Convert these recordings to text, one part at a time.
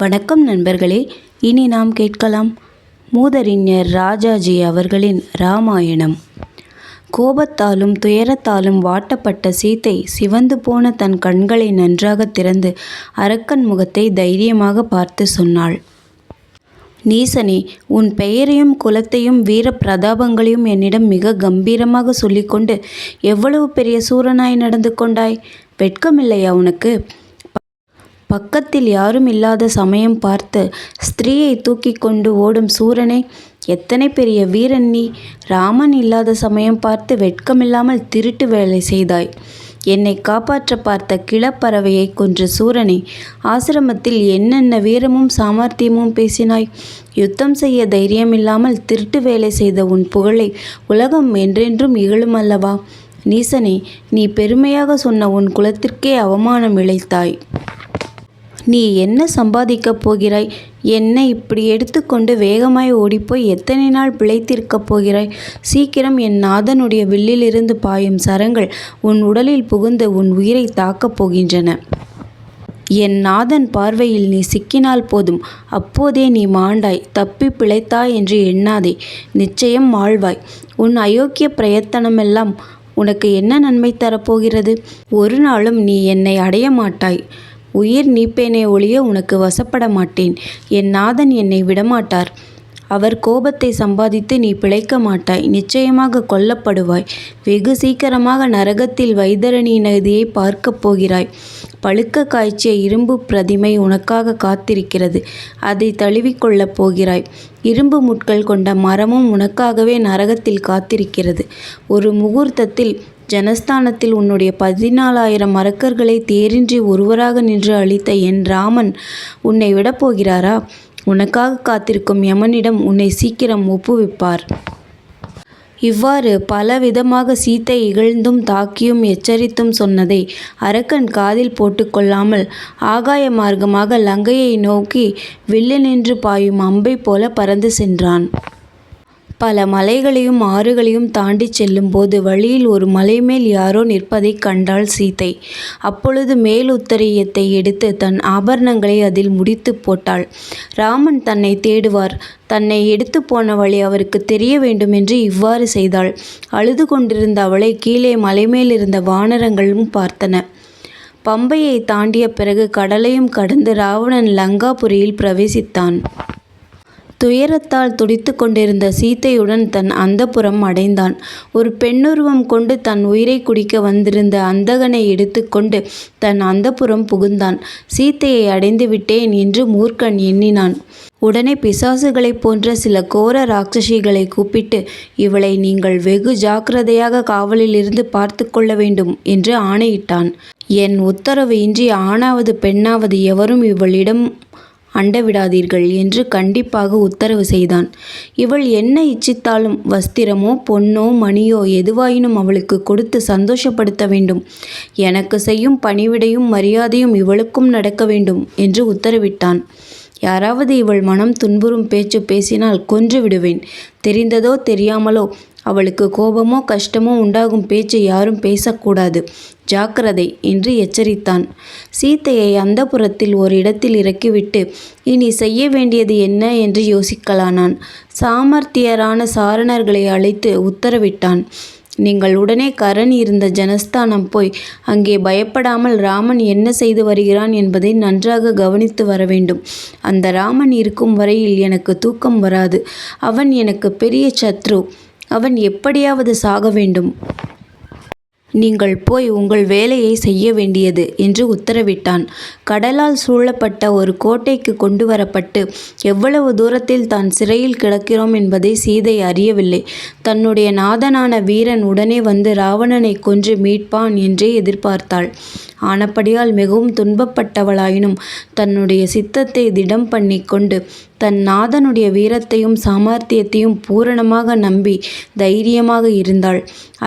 வணக்கம் நண்பர்களே. இனி நாம் கேட்கலாம் மூதறிஞர் ராஜாஜி அவர்களின் இராமாயணம். கோபத்தாலும் துயரத்தாலும் வாட்டப்பட்ட சீதை சிவந்து போன தன் கண்களை நன்றாக திறந்து அரக்கன் முகத்தை தைரியமாக பார்த்து சொன்னாள். நீசனே, உன் பெயரையும் குலத்தையும் வீர பிரதாபங்களையும் என்னிடம் மிக கம்பீரமாக சொல்லிக்கொண்டு எவ்வளவு பெரிய சூரனாய் நடந்து கொண்டாய். வெட்கமில்லையா உனக்கு? பக்கத்தில் யாரும் இல்லாத சமயம் பார்த்து ஸ்திரீயை தூக்கி கொண்டு ஓடும் சூரனே, எத்தனை பெரிய வீரன் நீ! ராமன் இல்லாத சமயம் பார்த்து வெட்கமில்லாமல் திருட்டு வேலை செய்தாய். என்னை காப்பாற்ற பார்த்த கிளப்பறவையை கொன்ற சூரனே, ஆசிரமத்தில் என்னென்ன வீரமும் சாமர்த்தியமும் பேசினாய். யுத்தம் செய்ய தைரியமில்லாமல் திருட்டு வேலை செய்த உன் புகழை உலகம் என்றென்றும் இகழுமல்லவா? நீசனே, நீ பெருமையாக சொன்ன உன் குலத்திற்கே அவமானம் இழைத்தாய். நீ என்ன சம்பாதிக்கப் போகிறாய்? என்னை இப்படி எடுத்துக்கொண்டு வேகமாய் ஓடிப்போய் எத்தனை நாள் பிழைத்திருக்கப் போகிறாய்? சீக்கிரம் என் நாதனுடைய வில்லிலிருந்து பாயும் சரங்கள் உன் உடலில் புகுந்து உன் உயிரை தாக்கப் போகின்றன. என் நாதன் பார்வையில் நீ சிக்கினால் போதும், அப்போதே நீ மாண்டாய், தப்பி பிழைத்தாய் என்று எண்ணாதே. நிச்சயம் வாழ்வாய். உன் அயோக்கிய பிரயத்தனமெல்லாம் உனக்கு என்ன நன்மை தரப்போகிறது? ஒரு நாளும் நீ என்னை அடைய மாட்டாய். உயிர் நீப்பேனே ஒழிய உனக்கு வசப்பட மாட்டேன். என் நாதன் என்னை விடமாட்டார். அவர் கோபத்தை சம்பாதித்து நீ பிழைக்க மாட்டாய். நிச்சயமாக கொல்லப்படுவாய். வெகு சீக்கிரமாக நரகத்தில் வைதரணி நதியை பார்க்கப் போகிறாய். பழுக்க காய்ச்சிய இரும்பு பிரதிமை உனக்காக காத்திருக்கிறது. அதை தழுவிக்கொள்ளப் போகிறாய். இரும்பு முட்கள் கொண்ட மரமும் உனக்காகவே நரகத்தில் காத்திருக்கிறது. ஒரு முகூர்த்தத்தில் ஜனஸ்தானத்தில் உன்னுடைய 14,000 அரக்கர்களை தேரின்றி ஒருவராக நின்று அழித்த என் ராமன் உன்னை விடப்போகிறாரா? உனக்காக காத்திருக்கும் யமனிடம் உன்னை சீக்கிரம் ஒப்புவிப்பார். இவ்வாறு பலவிதமாக சீத்தை இகழ்ந்தும் தாக்கியும் எச்சரித்தும் சொன்னதை அரக்கன் காதில் போட்டுக்கொள்ளாமல் ஆகாய மார்க்கமாக லங்கையை நோக்கி வில்லினின்று பாயும் அம்பை போல பறந்து சென்றான். பல மலைகளையும் ஆறுகளையும் தாண்டி செல்லும்போது வழியில் ஒரு மலை மேல் யாரோ நிற்பதைக் கண்டாள் சீதை. அப்பொழுது மேல் உத்தரியத்தை எடுத்து தன் ஆபரணங்களை அதில் முடித்து போட்டாள். ராமன் தன்னை தேடுவார். தன்னை எடுத்து போன வழி அவருக்கு தெரிய வேண்டுமென்று இவ்வாறு செய்தாள். அழுது கொண்டிருந்த அவளை கீழே மலைமேலிருந்த வானரங்களும் பார்த்தன. பம்பையை தாண்டிய பிறகு கடலையும் கடந்து ராவணன் லங்காபுரியில் பிரவேசித்தான். துயரத்தால் துடித்து கொண்டிருந்த சீத்தையுடன் தன் அந்தப்புரம் அடைந்தான். ஒரு பெண்ணுருவம் கொண்டு தன் உயிரை குடிக்க வந்திருந்த அந்தகனை எடுத்துக்கொண்டு தன் அந்தப்புரம் புகுந்தான். சீத்தையை அடைந்து விட்டேன் என்று மூர்க்கன் எண்ணினான். உடனே பிசாசுகளைப் போன்ற சில கோர ராட்சசிகளை கூப்பிட்டு, இவளை நீங்கள் வெகு ஜாக்கிரதையாக காவலில் இருந்து பார்த்து கொள்ள வேண்டும் என்று ஆணையிட்டான். என் உத்தரவு இன்றி ஆணாவது பெண்ணாவது எவரும் இவளிடம் அண்டவிடாதீர்கள் என்று கண்டிப்பாக உத்தரவு செய்தான். இவள் என்ன இச்சித்தாலும் வஸ்திரமோ பொன்னோ மணியோ எதுவாயினும் அவளுக்கு கொடுத்து சந்தோஷப்படுத்த வேண்டும். எனக்கு செய்யும் பணிவிடையும் மரியாதையும் இவளுக்கும் நடக்க வேண்டும் என்று உத்தரவிட்டான். யாராவது இவள் மனம் துன்புறும் பேச்சு பேசினால் கொன்று விடுவேன். தெரிந்ததோ தெரியாமலோ அவளுக்கு கோபமோ கஷ்டமோ உண்டாகும் பேச்சு யாரும் பேசக்கூடாது. ஜாக்கிரதை என்று எச்சரித்தான். சீத்தையை அந்தப்புரத்தில் ஒரு இடத்தில் இறக்கிவிட்டு இனி செய்ய வேண்டியது என்ன என்று யோசிக்கலானான். சாமர்த்தியரான சாரணர்களை அழைத்து உத்தரவிட்டான். நீங்கள் உடனே கரண் இருந்த ஜனஸ்தானம் போய் அங்கே பயப்படாமல் ராமன் என்ன செய்து வருகிறான் என்பதை நன்றாக கவனித்து வர வேண்டும். அந்த ராமன் இருக்கும் வரையில் எனக்கு தூக்கம் வராது. அவன் எனக்கு பெரிய சத்ரு. அவன் எப்படியாவது சாக வேண்டும். நீங்கள் போய் உங்கள் வேலையை செய்ய வேண்டியது என்று உத்தரவிட்டான். கடலால் சூழப்பட்ட ஒரு கோட்டைக்கு கொண்டு வரப்பட்டு எவ்வளவு தூரத்தில் தான் சிறையில் கிடக்கிறோம் என்பதை சீதை அறியவில்லை. தன்னுடைய நாதனான வீரன் உடனே வந்து ராவணனை கொன்று மீட்பான் என்றே எதிர்பார்த்தாள். ஆனபடியால் மிகவும் துன்பப்பட்டவளாயினும் தன்னுடைய சித்தத்தை திடம் பண்ணி கொண்டு தன் நாதனுடைய வீரத்தையும் சாமர்த்தியத்தையும் பூரணமாக நம்பி தைரியமாக இருந்தாள்.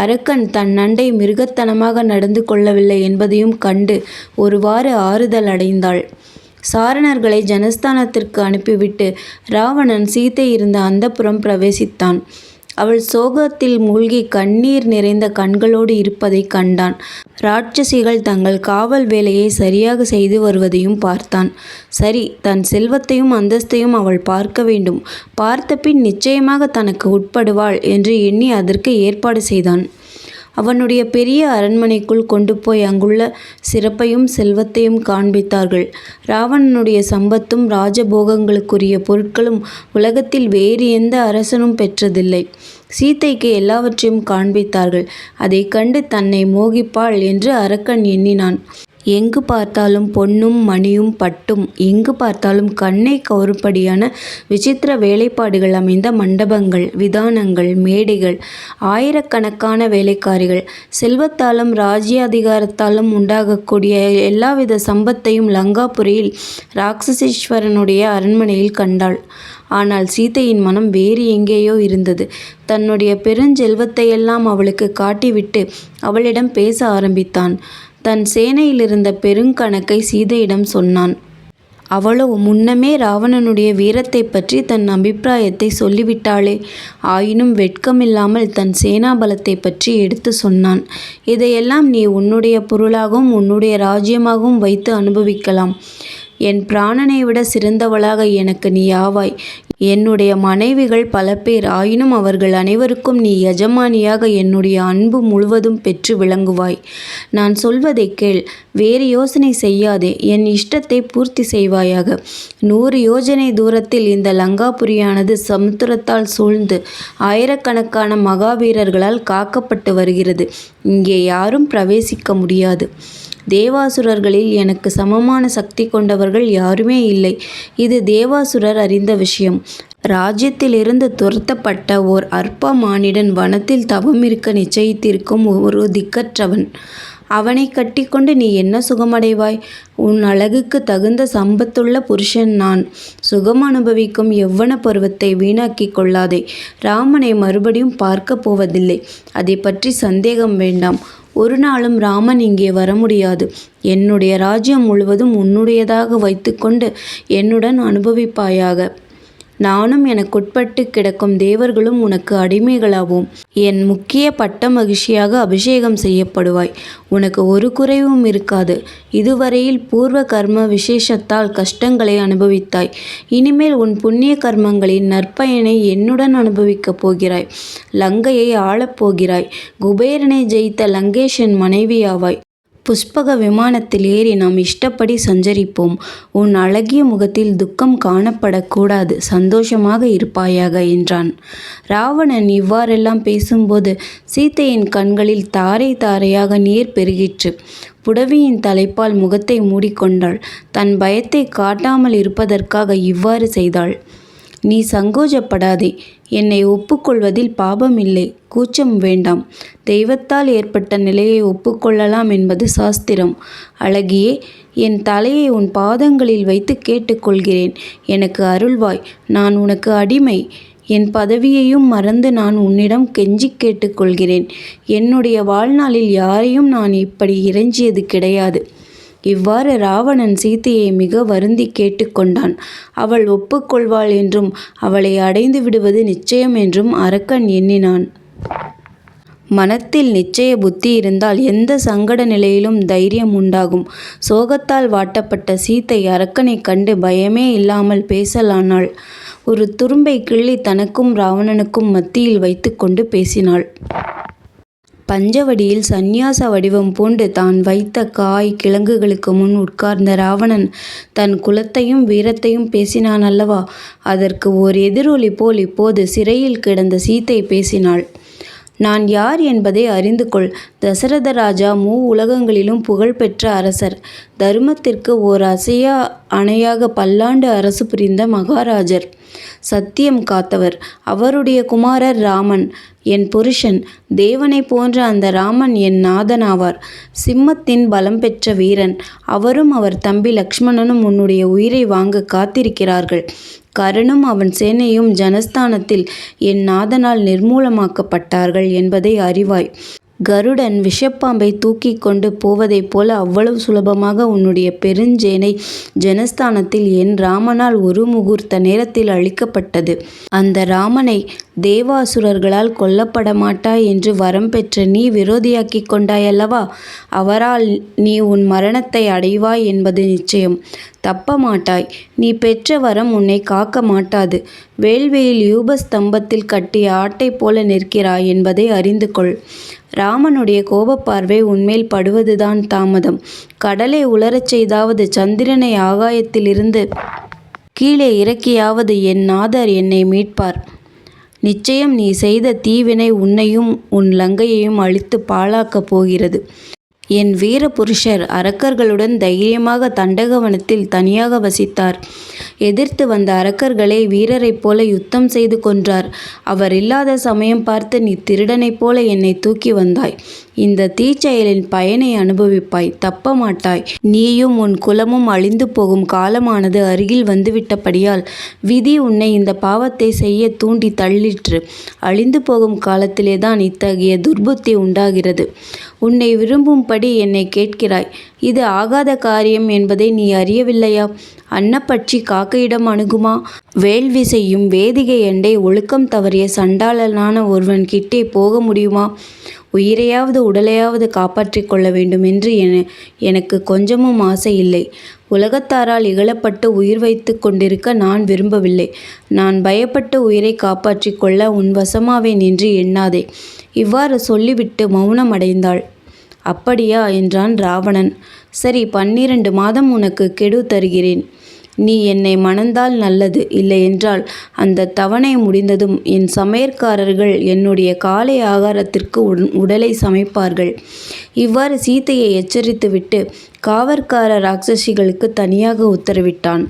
அரக்கன் தன் நண்டை மிருகத்தனமாக நடந்து கொள்ளவில்லை என்பதையும் கண்டு ஒருவாறு ஆறுதல் அடைந்தாள். சாரணர்களை ஜனஸ்தானத்திற்கு அனுப்பிவிட்டு ராவணன் சீதை இருந்த அந்தப்புரம் பிரவேசித்தான். அவள் சோகத்தில் மூழ்கி கண்ணீர் நிறைந்த கண்களோடு இருப்பதைக் கண்டான். ராட்சசிகள் தங்கள் காவல் வேலையை சரியாக செய்து வருவதையும் பார்த்தான். சரி, தன் செல்வத்தையும் அந்தஸ்தையும் அவள் பார்க்க வேண்டும். பார்த்தபின் நிச்சயமாக தனக்கு உட்படுவாள் என்று எண்ணி அதற்கு ஏற்பாடு செய்தான். அவனுடைய பெரிய அரண்மனைக்குள் கொண்டு போய் அங்குள்ள சிறப்பையும் செல்வத்தையும் காண்பித்தார்கள். ராவணனுடைய சம்பத்தும் ராஜபோகங்களுக்குரிய பொருட்களும் உலகத்தில் வேறு எந்த அரசனும் பெற்றதில்லை. சீதைக்கு எல்லாவற்றையும் காண்பித்தார்கள். அதை கண்டு தன்னை மோகிப்பாள் என்று அரக்கன் எண்ணினான். எங்கு பார்த்தாலும் பொன்னும் மணியும் பட்டும், எங்கு பார்த்தாலும் கண்ணை கவரும்படியான விசித்திர வேலைப்பாடுகள் அமைந்த மண்டபங்கள், விதானங்கள், மேடைகள், ஆயிரக்கணக்கான வேலைக்காரிகள், செல்வத்தாலும் ராஜ்யாதிகாரத்தாலும் உண்டாகக்கூடிய எல்லாவித சம்பத்தையும் லங்காபுரியில் ராட்சசீஸ்வரனுடைய அரண்மனையில் கண்டாள். ஆனால் சீதையின் மனம் வேறு எங்கேயோ இருந்தது. தன்னுடைய பெருஞ்செல்வத்தையெல்லாம் அவளுக்கு காட்டிவிட்டு அவளிடம் பேச ஆரம்பித்தான். தன் சேனையிலிருந்த பெருங்கணக்கை சீதையிடம் சொன்னான். அவளோ முன்னமே ராவணனுடைய வீரத்தை பற்றி தன் அபிப்பிராயத்தை சொல்லிவிட்டாளே. ஆயினும் வெட்கமில்லாமல் தன் சேனாபலத்தை பற்றி எடுத்து சொன்னான். இதையெல்லாம் நீ உன்னுடைய பொருளாகவும் உன்னுடைய ராஜ்யமாகவும் வைத்து அனுபவிக்கலாம். என் பிராணனை விட சிறந்தவளாக எனக்கு நீ ஆவாய். என்னுடைய மனைவிகள் பல பேர், ஆயினும் அவர்கள் அனைவருக்கும் நீ எஜமானியாக என்னுடைய அன்பு முழுவதும் பெற்று விளங்குவாய். நான் சொல்வதை கேள், வேறு யோசனை செய்யாதே, என் இஷ்டத்தை பூர்த்தி செய்வாயாக. 100 யோஜனை தூரத்தில் இந்த லங்காபுரியானது சமுத்திரத்தால் சூழ்ந்து ஆயிரக்கணக்கான மகாவீரர்களால் காக்கப்பட்டு வருகிறது. இங்கே யாரும் பிரவேசிக்க முடியாது. தேவாசுரர்களில் எனக்கு சமமான சக்தி கொண்டவர்கள் யாருமே இல்லை. இது தேவாசுரர் அறிந்த விஷயம். ராஜ்யத்திலிருந்து துரத்தப்பட்ட ஓர் அற்ப மானிடன் வனத்தில் தவம் இருக்க நிச்சயித்திருக்கும் ஒரு திக்கற்றவன். அவனை கட்டிக்கொண்டு நீ என்ன சுகமடைவாய்? உன் அழகுக்கு தகுந்த சம்பத்துள்ள புருஷன் நான். சுகம் அனுபவிக்கும் யௌவன பருவத்தை வீணாக்கி கொள்ளாதே. ராமனை மறுபடியும் பார்க்க போவதில்லை, அதை பற்றி சந்தேகம் வேண்டாம். ஒரு நாளும் ராமன் இங்கே வர முடியாது. என்னுடைய ராஜ்யம் முழுவதும் உன்னுடையதாக வைத்துக்கொண்டு என்னுடன் அனுபவிப்பாயாக. நானும் எனக்குட்பட்டு கிடக்கும் தேவர்களும் உனக்கு அடிமைகளாவோம். என் முக்கிய பட்ட மகிழ்ச்சியாக அபிஷேகம் செய்யப்படுவாய். உனக்கு ஒரு குறைவும் இருக்காது. இதுவரையில் பூர்வ கர்ம விசேஷத்தால் கஷ்டங்களை அனுபவித்தாய். இனிமேல் உன் புண்ணிய கர்மங்களின் நற்பயனை என்னுடன் அனுபவிக்கப் போகிறாய். லங்கையை ஆளப்போகிறாய். குபேரனை ஜெயித்த லங்கேஷன் மனைவியாவாய். புஷ்பக விமானத்தில் ஏறி நாம் இஷ்டப்படி சஞ்சரிப்போம். உன் அழகிய முகத்தில் துக்கம் காணப்படக்கூடாது. சந்தோஷமாக இருப்பாயாக என்றான். ராவணன் இவ்வாறெல்லாம் பேசும்போது சீதையின் கண்களில் தாரை தாரையாக நீர் பெருகிற்று. புடவியின் தலைப்பால் முகத்தை மூடிக்கொண்டாள். தன் பயத்தை காட்டாமல் இருப்பதற்காக இவ்வாறு செய்தாள். நீ சங்கோஜப்படாதே. என்னை ஒப்புக்கொள்வதில் பாபமில்லை. கூச்சம் வேண்டாம். தெய்வத்தால் ஏற்பட்ட நிலையை ஒப்புக்கொள்ளலாம் என்பது சாஸ்திரம். அழகியே, என் தலையை உன் பாதங்களில் வைத்து கேட்டுக்கொள்கிறேன். எனக்கு அருள்வாய். நான் உனக்கு அடிமை. என் பதவியையும் மறந்து நான் உன்னிடம் கெஞ்சி கேட்டுக்கொள்கிறேன். என்னுடைய வாழ்நாளில் யாரையும் நான் இப்படி இறைஞ்சியது கிடையாது. இவ்வாறு ராவணன் சீதையை மிக வருந்தி கேட்டுக்கொண்டான். அவள் ஒப்புக்கொள்வாள் என்றும் அவளை அடைந்து விடுவது நிச்சயம் என்றும் அரக்கன் எண்ணினான். மனத்தில் நிச்சய புத்தி இருந்தால் எந்த சங்கட நிலையிலும் தைரியம் உண்டாகும். சோகத்தால் வாட்டப்பட்ட சீதை அரக்கனை கண்டு பயமே இல்லாமல் பேசலானாள். ஒரு துரும்பை கிள்ளி தனக்கும் ராவணனுக்கும் மத்தியில் வைத்துக்கொண்டு பேசினாள். பஞ்சவடியில் சந்நியாச வடிவம் பூண்டு தான் வைத்த காய் கிழங்குகளுக்கு முன் உட்கார்ந்த ராவணன் தன் குலத்தையும் வீரத்தையும் பேசினான் அல்லவா? அதற்கு ஓர் எதிரொலி போல் இப்போது சிறையில் கிடந்த சீதை பேசினாள். நான் யார் என்பதை அறிந்து கொள். தசரத ராஜா உலகங்களிலும் புகழ்பெற்ற அரசர். தர்மத்திற்கு ஓர் அசையா அணையாக பல்லாண்டு அரசு புரிந்த மகாராஜர். சத்தியம் காத்தவர். அவருடைய குமாரர் ராமன் என் புருஷன். தேவனை போன்ற அந்த ராமன் என் நாதனாவார். சிம்மத்தின் பலம் பெற்ற வீரன். அவரும் அவர் தம்பி லக்ஷ்மணனும் உன்னுடைய உயிரை வாங்க காத்திருக்கிறார்கள். கரணும் அவன் சேனையும் ஜனஸ்தானத்தில் என் நாதனால் நிர்மூலமாக்கப்பட்டார்கள் என்பதை அறிவாய். கருடன் விஷப்பாம்பை தூக்கி கொண்டு போவதைப் போல அவ்வளவு சுலபமாக உன்னுடைய பெருஞ்சேனை ஜனஸ்தானத்தில் என் ராமனால் ஒரு முகூர்த்த நேரத்தில் அழிக்கப்பட்டது. அந்த ராமனை தேவாசுரர்களால் கொல்லப்பட மாட்டாய் என்று வரம் பெற்ற நீ விரோதியாக்கிக் கொண்டாயல்லவா? அவரால் நீ உன் மரணத்தை அடைவாய் என்பது நிச்சயம். தப்ப மாட்டாய். நீ பெற்ற வரம் உன்னை காக்க மாட்டாது. வேள்வியில் யூபஸ்தம்பத்தில் கட்டிய ஆட்டை போல நிற்கிறாய் என்பதை அறிந்து கொள். ராமனுடைய கோபப்பார்வை உன்மேல் படுவதுதான் தாமதம். கடலை உலரச் செய்தாவது, சந்திரனை ஆகாயத்திலிருந்து கீழே இறக்கியாவது என் நாதர் என்னை மீட்பார். நிச்சயம் நீ செய்த தீவினை உன்னையும் உன் லங்கையையும் அழித்து பாழாக்கப் போகிறது. என் வீர புருஷர் அரக்கர்களுடன் தைரியமாக தண்டகவனத்தில் தனியாக வசித்தார். எதிர்த்து வந்த அரக்கர்களை வீரரைப் போல யுத்தம் செய்து கொன்றார். அவர் இல்லாத சமயம் பார்த்து நீ திருடனைப் போல என்னை தூக்கி வந்தாய். இந்த தீச்செயலின் பயனை அனுபவிப்பாய். தப்ப மாட்டாய். நீயும் உன் குலமும் அழிந்து போகும் காலமானது அருகில் வந்துவிட்டபடியால் விதி உன்னை இந்த பாவத்தை செய்ய தூண்டி தள்ளிற்று. அழிந்து போகும் காலத்திலேதான் இத்தகைய துர்புத்தி உண்டாகிறது. உன்னை விரும்பும்படி என்னை கேட்கிறாய். இது ஆகாத காரியம் என்பதை நீ அறியவில்லையா? அன்னப்பட்சி காக்கையிடம் அணுகுமா? வேள்வி செய்யும் வேதிகை அண்டை ஒழுக்கம் தவறிய சண்டாளனான ஒருவன் கிட்டே போக முடியுமா? உயிரையாவது உடலையாவது காப்பாற்றிக் கொள்ள வேண்டும் என்று எனக்கு கொஞ்சமும் ஆசை இல்லை. உலகத்தாரால் இகழப்பட்டு உயிர் வைத்து கொண்டிருக்க நான் விரும்பவில்லை. நான் பயப்பட்டு உயிரை காப்பாற்றிக் கொள்ள உன் வசமாவேன் என்று எண்ணாதே. இவ்வாறு சொல்லிவிட்டு மௌனம் அடைந்தாள். அப்படியா என்றான் ராவணன். சரி, 12 மாதம் உனக்கு கெடு தருகிறேன். நீ என்னை மணந்தால் நல்லது. இல்லையென்றால் அந்த தவணை முடிந்ததும் என் சமையற்காரர்கள் என்னுடைய காலை ஆகாரத்திற்கு உடலை சமைப்பார்கள். இவ்வாறு சீதையை எச்சரித்துவிட்டு காவற்கார ராட்சசிகளுக்கு தனியாக உத்தரவிட்டான்.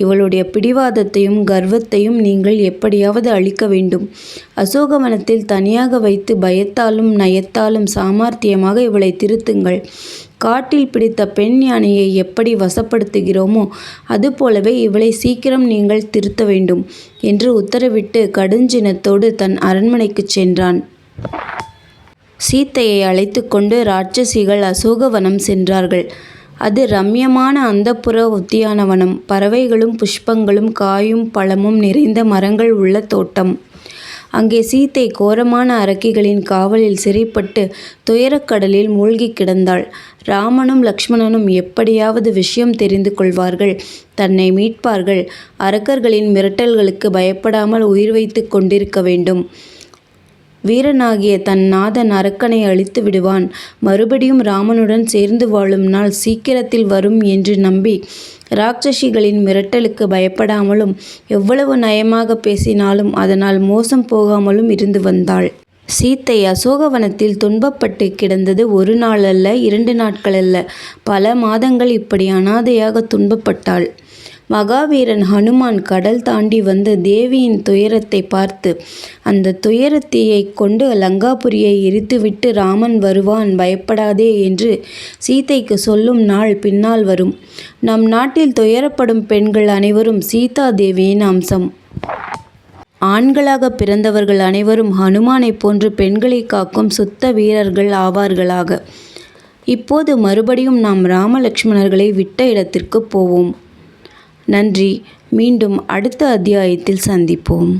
இவளுடைய பிடிவாதத்தையும் கர்வத்தையும் நீங்கள் எப்படியாவது அழிக்க வேண்டும். அசோகவனத்தில் தனியாக வைத்து பயத்தாலும் நயத்தாலும் சாமர்த்தியமாக இவளை திருத்துங்கள். காட்டில் பிடித்த பெண் யானையை எப்படி வசப்படுத்துகிறோமோ அதுபோலவே இவளை சீக்கிரம் நீங்கள் திருத்த வேண்டும் என்று உத்தரவிட்டு கடுஞ்சினத்தோடு தன் அரண்மனைக்கு சென்றான். சீத்தையை அழைத்து கொண்டு ராட்சசிகள் அசோகவனம் சென்றார்கள். அது ரம்யமான அந்தப்புற உத்தியானவனம். பறவைகளும் புஷ்பங்களும் காயும் பழமும் நிறைந்த மரங்கள் உள்ள தோட்டம். அங்கே சீத்தை கோரமான அரக்கிகளின் காவலில் சிறைப்பட்டு துயரக்கடலில் மூழ்கி கிடந்தாள். ராமனும் லக்ஷ்மணனும் எப்படியாவது விஷயம் தெரிந்து கொள்வார்கள், தன்னை மீட்பார்கள். அரக்கர்களின் மிரட்டல்களுக்கு பயப்படாமல் உயிர் வைத்து கொண்டிருக்க வேண்டும். வீரனாகிய தன் நாதன் அரக்கனை அழித்து விடுவான். மறுபடியும் ராமனுடன் சேர்ந்து வாழும் நாள் சீக்கிரத்தில் வரும் என்று நம்பி ராட்சசிகளின் மிரட்டலுக்கு பயப்படாமலும் எவ்வளவு நயமாக பேசினாலும் அதனால் மோசம் போகாமலும் இருந்து வந்தாள். சீத்தை அசோகவனத்தில் துன்பப்பட்டு கிடந்தது 1 நாள் அல்ல, 2 நாட்கள் அல்ல, பல மாதங்கள் இப்படி அனாதையாக துன்பப்பட்டாள். மகாவீரன் ஹனுமான் கடல் தாண்டி வந்து தேவியின் துயரத்தை பார்த்து அந்த துயரத்தீயை கொண்டு லங்காபுரியை எரித்துவிட்டு ராமன் வருவான், பயப்படாதே என்று சீதைக்கு சொல்லும் நாள் பின்னால் வரும். நம் நாட்டில் துயரப்படும் பெண்கள் அனைவரும் சீதா தேவியின் அம்சம். ஆண்களாக பிறந்தவர்கள் அனைவரும் ஹனுமானை போன்று பெண்களை காக்கும் சுத்த வீரர்கள் ஆவார்களாக. இப்போது மறுபடியும் நாம் ராமலக்ஷ்மணர்களை விட்ட இடத்திற்கு போவோம். நன்றி. மீண்டும் அடுத்த அத்தியாயத்தில் சந்திப்போம்.